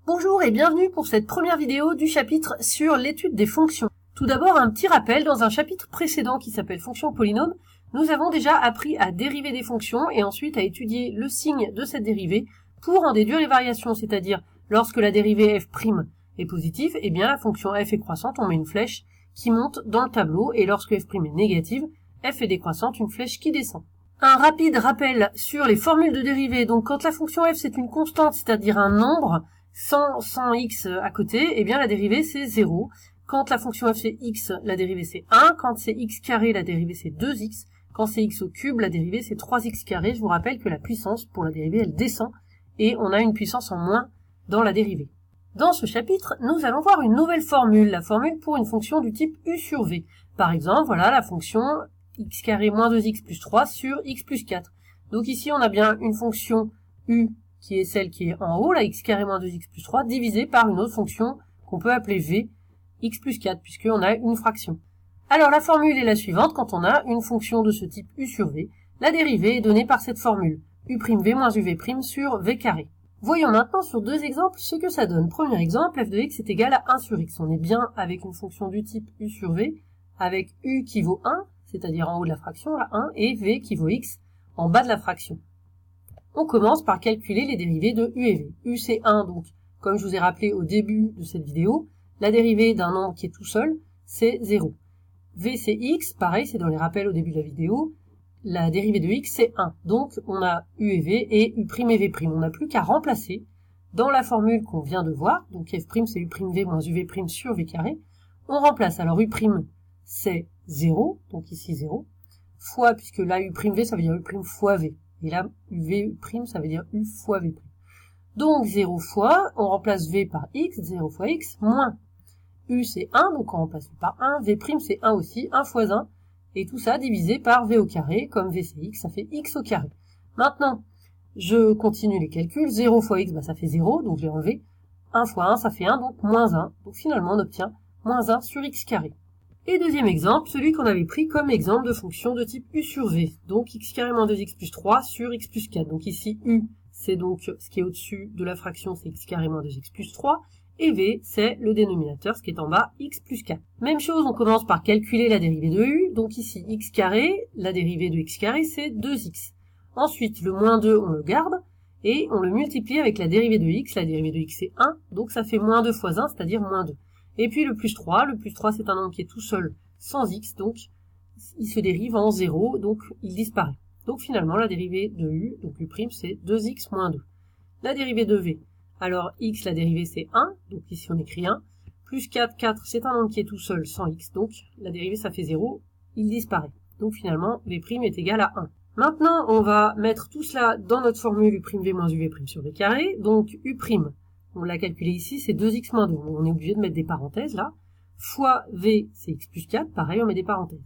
Bonjour et bienvenue pour cette première vidéo du chapitre sur l'étude des fonctions. Tout d'abord, un petit rappel, dans un chapitre précédent qui s'appelle Fonctions polynômes, nous avons déjà appris à dériver des fonctions et ensuite à étudier le signe de cette dérivée pour en déduire les variations, c'est-à-dire lorsque la dérivée f' est positive, eh bien la fonction f est croissante, on met une flèche qui monte dans le tableau, et lorsque f' est négative, f est décroissante, une flèche qui descend. Un rapide rappel sur les formules de dérivée. Donc quand la fonction f c'est une constante, c'est-à-dire un nombre, sans x à côté, eh bien la dérivée c'est 0. Quand la fonction f c'est x, la dérivée c'est 1. Quand c'est x carré, la dérivée c'est 2x. Quand c'est x au cube, la dérivée c'est 3x carré. Je vous rappelle que la puissance pour la dérivée, elle descend et on a une puissance en moins dans la dérivée. Dans ce chapitre, nous allons voir une nouvelle formule, la formule pour une fonction du type u sur v. Par exemple, voilà la fonction x carré moins 2x plus 3 sur x plus 4. Donc ici, on a bien une fonction u qui est celle qui est en haut, la x carré moins 2x plus 3, divisée par une autre fonction qu'on peut appeler v, x plus 4, puisqu'on a une fraction. Alors la formule est la suivante, quand on a une fonction de ce type u sur v, la dérivée est donnée par cette formule, u'v moins uv' sur v carré. Voyons maintenant sur deux exemples ce que ça donne. Premier exemple, f de x est égal à 1 sur x. On est bien avec une fonction du type u sur v, avec u qui vaut 1, c'est-à-dire en haut de la fraction, là 1, et v qui vaut x en bas de la fraction. On commence par calculer les dérivées de u et v. U c'est 1, donc comme je vous ai rappelé au début de cette vidéo, la dérivée d'un nombre qui est tout seul, c'est 0. V c'est x, pareil, c'est dans les rappels au début de la vidéo, la dérivée de x c'est 1. Donc on a u et v et u' et v'. On n'a plus qu'à remplacer dans la formule qu'on vient de voir, donc f' c'est u'v moins uv' sur v carré, on remplace. Alors u' c'est 0, donc ici 0, fois, puisque là u'v ça veut dire u' fois v. Et là, uv', ça veut dire u fois v'. Donc 0 fois, on remplace v par x, 0 fois x, moins u c'est 1, donc on remplace v par 1, v' c'est 1 aussi, 1 fois 1, et tout ça divisé par v au carré, comme v c'est x, ça fait x au carré. Maintenant, je continue les calculs, 0 fois x, ça fait 0, donc j'ai enlevé, 1 fois 1, ça fait 1, donc moins 1, donc finalement on obtient moins 1 sur x carré. Et deuxième exemple, celui qu'on avait pris comme exemple de fonction de type u sur v, donc x carré moins 2x plus 3 sur x plus 4. Donc ici u, c'est donc ce qui est au-dessus de la fraction, c'est x carré moins 2x plus 3, et v, c'est le dénominateur, ce qui est en bas, x plus 4. Même chose, on commence par calculer la dérivée de u, donc ici x carré, la dérivée de x carré, c'est 2x. Ensuite, le moins 2, on le garde, et on le multiplie avec la dérivée de x, la dérivée de x c'est 1, donc ça fait moins 2 fois 1, c'est-à-dire moins 2. Et puis le plus 3 c'est un nombre qui est tout seul sans x, donc il se dérive en 0, donc il disparaît. Donc finalement la dérivée de u, donc u' c'est 2x moins 2. La dérivée de v, alors x la dérivée c'est 1, donc ici on écrit 1, plus 4, 4 c'est un nombre qui est tout seul sans x, donc la dérivée ça fait 0, il disparaît. Donc finalement v' est égal à 1. Maintenant on va mettre tout cela dans notre formule u'v moins uv' sur v carré, donc u', on l'a calculé ici, c'est 2x moins 2. On est obligé de mettre des parenthèses là. Fois v, c'est x plus 4. Pareil, on met des parenthèses.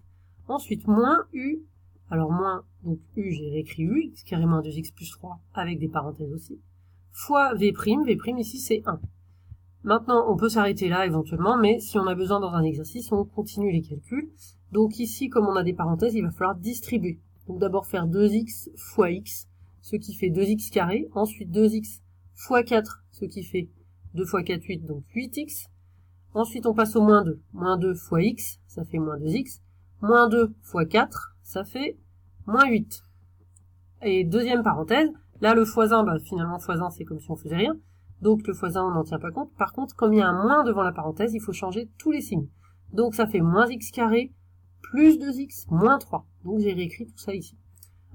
Ensuite, moins u. Alors moins, donc u, j'ai réécrit u, x carré moins 2x plus 3, avec des parenthèses aussi. Fois v'. V' ici, c'est 1. Maintenant, on peut s'arrêter là éventuellement, mais si on a besoin dans un exercice, on continue les calculs. Donc ici, comme on a des parenthèses, il va falloir distribuer. Donc d'abord faire 2x fois x, ce qui fait 2x carré. Ensuite 2x fois 4, ce qui fait 2 fois 4, 8, donc 8x. Ensuite, on passe au moins 2. Moins 2 fois x, ça fait moins 2x. Moins 2 fois 4, ça fait moins 8. Et deuxième parenthèse, là, le fois 1, finalement, fois 1, c'est comme si on faisait rien. Donc, le fois 1, on n'en tient pas compte. Par contre, comme il y a un moins devant la parenthèse, il faut changer tous les signes. Donc, ça fait moins x carré, plus 2x, moins 3. Donc, j'ai réécrit tout ça ici.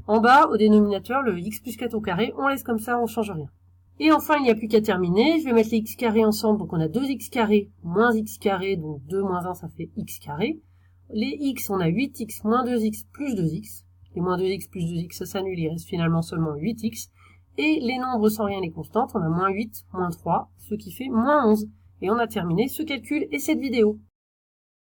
En bas, au dénominateur, le x plus 4 au carré, on laisse comme ça, on change rien. Et enfin, il n'y a plus qu'à terminer. Je vais mettre les x carrés ensemble. Donc, on a 2x carré moins x carré. Donc, 2 moins 1, ça fait x carré. Les x, on a 8x moins 2x plus 2x. Les moins 2x plus 2x, ça s'annule. Il reste finalement seulement 8x. Et les nombres sans rien, les constantes, on a moins 8, moins 3, ce qui fait moins 11. Et on a terminé ce calcul et cette vidéo.